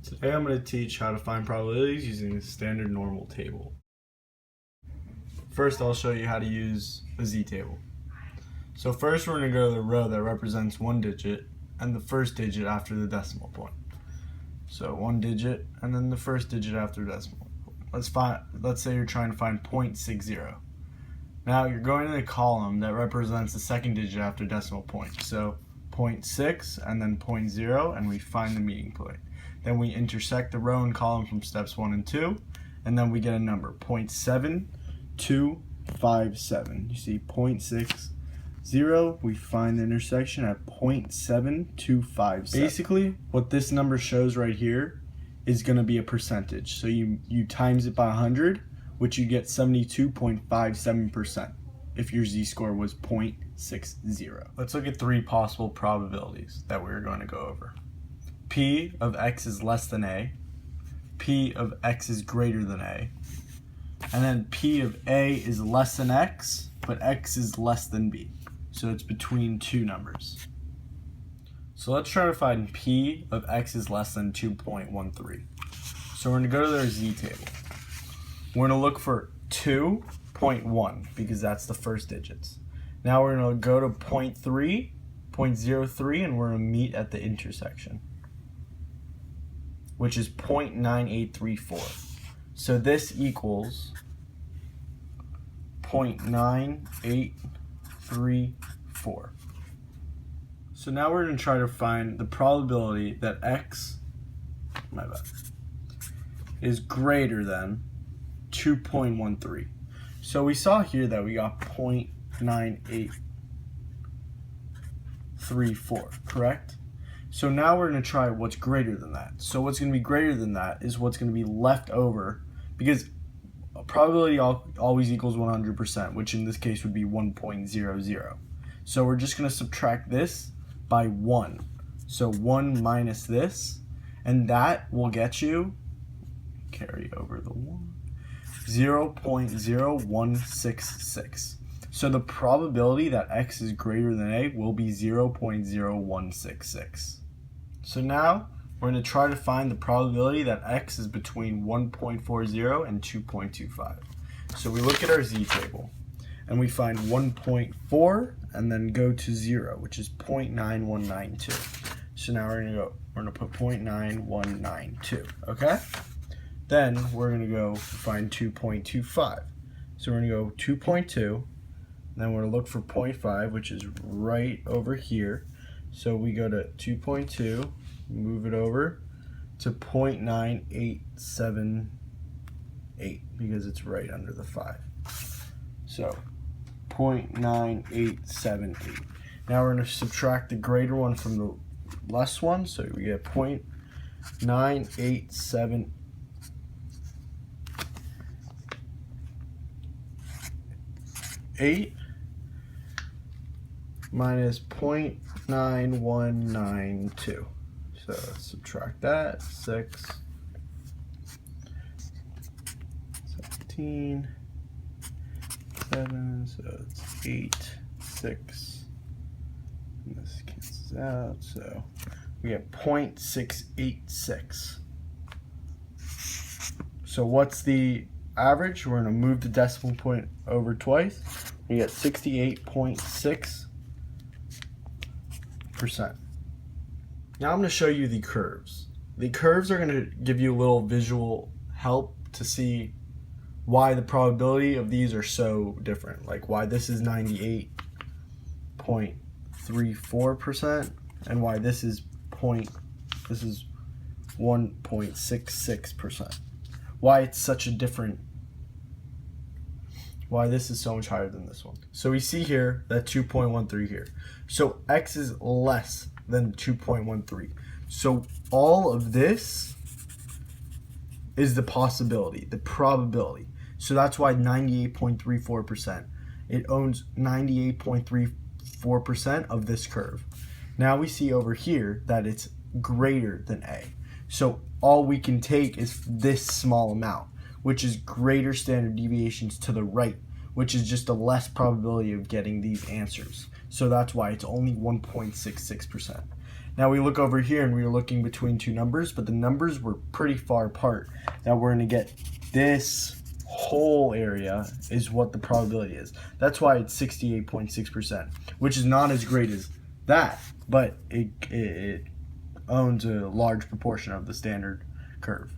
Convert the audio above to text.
Today I'm going to teach how to find probabilities using the standard normal table. First I'll show you how to use a z-table. So first we're going to go to the row that represents one digit and the first digit after the decimal point. So one digit and then the first digit after the decimal point. Let's say you're trying to find 0.60. Now you're going to the column that represents the second digit after decimal point. So 0.6 and then 0.0, and we find the meeting point. Then we intersect the row and column from steps 1 and 2, and then we get a number, 0.7257. You see 0.60, we find the intersection at 0.7257. Basically, what this number shows right here is going to be a percentage. So you times it by 100, which you get 72.57% if your z-score was 0.60. Let's look at three possible probabilities that we're going to go over. P of x is less than a, P of x is greater than a, and then P of a is less than x, but x is less than b. So it's between two numbers. So let's try to find P of x is less than 2.13. So we're going to go to our z-table. We're going to look for 2.1 because that's the first digits. Now we're going to go to 0.3, 0.03, and we're going to meet at the intersection, which is 0.9834. So this equals 0.9834. So now we're going to try to find the probability that x, is greater than 2.13. So we saw here that we got 0.9834, correct? So now we're going to try what's greater than that. So what's going to be greater than that is what's going to be left over, because probability always equals 100%, which in this case would be 1.00. So we're just going to subtract this by 1. So 1 minus this, and that will get you, carry over the 1, 0.0166. So the probability that x is greater than a will be 0.0166. So now we're going to try to find the probability that x is between 1.40 and 2.25. So we look at our z-table and we find 1.4 and then go to 0, which is 0.9192. So now we're going to put 0.9192, okay? Then we're going to go find 2.25. So we're going to go 2.2, then we're going to look for 0.5, which is right over here. So we go to 2.2, move it over to 0.9878 because it's right under the 5. So 0.9878. Now we're going to subtract the greater one from the less one, so we get 0.9878 minus 0.9192. So let's subtract that. 6, 17, 7, so it's 8, 6. And this cancels out, so we get 0.686. So what's the average? We're going to move the decimal point over twice. We get 68.6%. Now I'm going to show you the curves. The curves are going to give you a little visual help to see why the probability of these are so different. Like why this is 98.34% and why this is 1.66%. Why it's such a different, why this is so much higher than this one. So we see here that 2.13 here. So x is less than 2.13. So all of this is the possibility, the probability. So that's why 98.34%. It owns 98.34% of this curve. Now we see over here that it's greater than a. So all we can take is this small amount, which is greater standard deviations to the right, which is just a less probability of getting these answers. So that's why it's only 1.66%. Now we look over here and we were looking between two numbers, but the numbers were pretty far apart. Now we're going to get this whole area is what the probability is. That's why it's 68.6%, which is not as great as that, but it owns a large proportion of the standard curve.